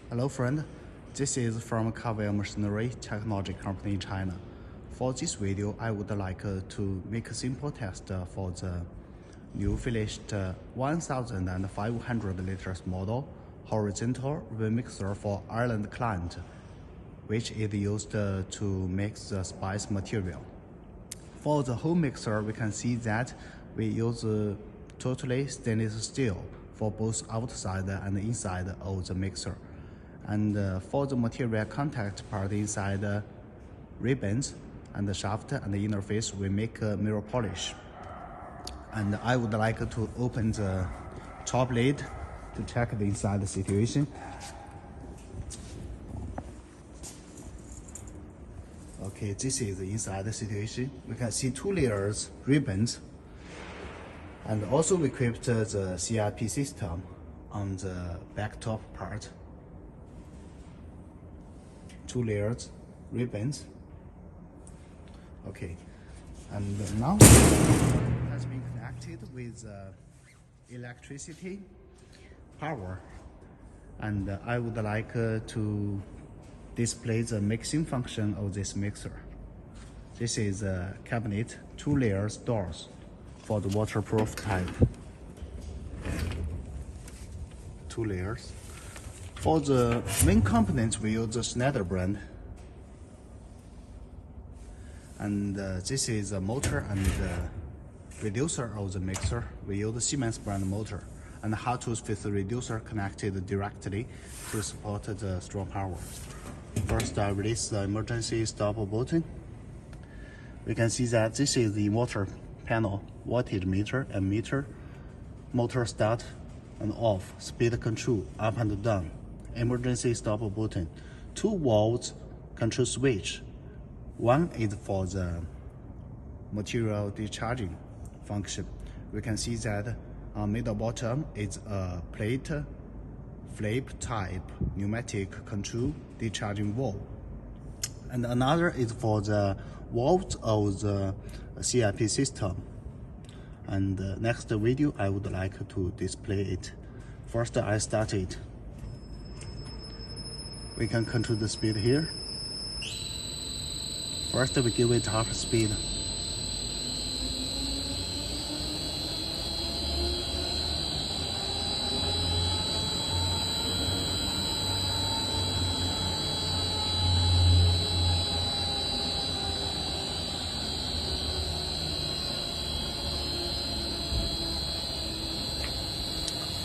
Hello friend, this is from Carvel Machinery Technology Company in China. For this video, I would like to make a simple test for the new finished 1500 liters model horizontal remixer for Ireland client, which is used to mix the spice material. For the whole mixer, we can see that we use totally stainless steel for both outside and inside of the mixer. And for the material contact part inside ribbons and the shaft and the interface, we make mirror polish. And I would like to open the top lid to check the inside situation. Okay, this is the inside situation. We can see 2 layers ribbons, and also equipped the CIP system on the back top part. 2 layers ribbons. Okay, and now it has been connected with electricity power, and I would like to display the mixing function of this mixer. This is a cabinet, 2 layers doors for the waterproof type. 2 layers. For the main components, we use the Schneider brand. And this is a motor and reducer of the mixer. We use the Siemens brand motor and hot tooth with the reducer connected directly to support the strong power. First, I release the emergency stop button. We can see that this is the inverter panel, voltage meter and meter, motor start and off, speed control up and down, emergency stop button, 2 volts control switch. One is for the material discharging function. We can see that on middle bottom is a plate flip type pneumatic control discharging valve. And another is for the valves of the CIP system. And next video, I would like to display it. First, I start it. We can control the speed here. First, we give it half speed.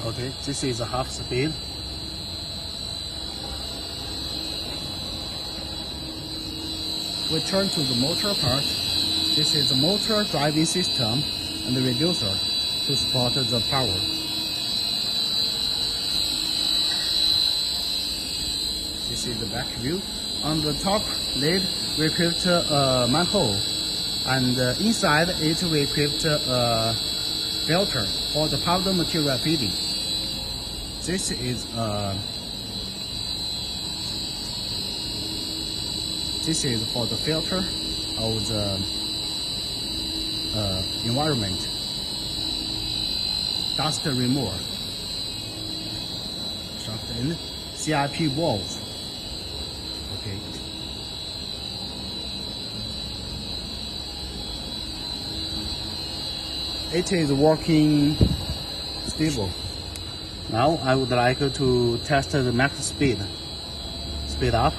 Okay, this is a half speed. We turn to the motor part. This is the motor driving system and the reducer to support the power. This is the back view. On the top lid, we equipped a manhole, and inside it we equipped a filter for the powder material feeding. This is for the filter of the environment, dust removal. Shaft and CIP valves. Okay. It is working stable. Now I would like to test the max speed. Speed up.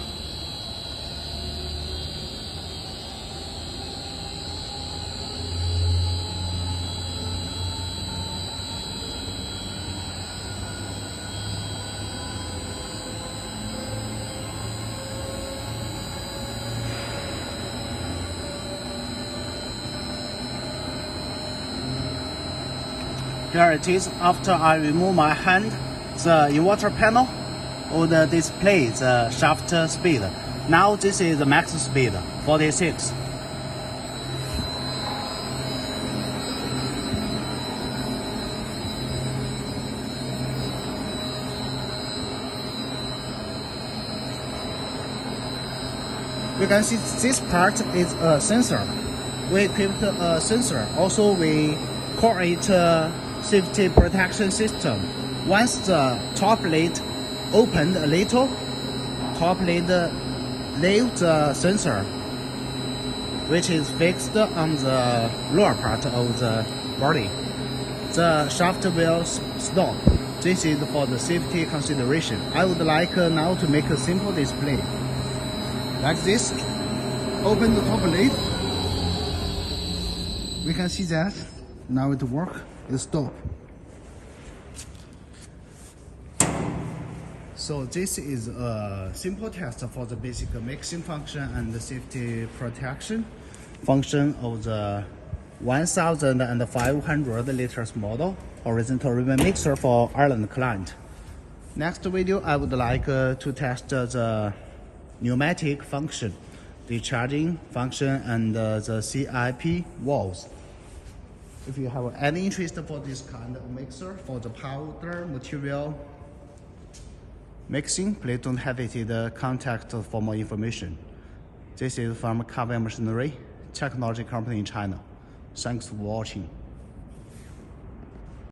Here it is. After I remove my hand, the inverter panel would display the shaft speed. Now this is the max speed, 46. You can see this part is a sensor. We equipped a sensor. Also, we call it safety protection system. Once the top lid opened a little, top lid leaves the sensor, which is fixed on the lower part of the body. The shaft will stop. This is for the safety consideration. I would like now to make a simple display. Like this, open the top lid. We can see that now it works, it stops. So this is a simple test for the basic mixing function and the safety protection function of the 1500 liters model horizontal ribbon mixer for Ireland client. Next video, I would like to test the pneumatic function, the charging function, and the CIP valves. If you have any interest for this kind of mixer for the powder material mixing, please don't hesitate to contact for more information. This is from KVM Machinery, technology company in China. Thanks for watching.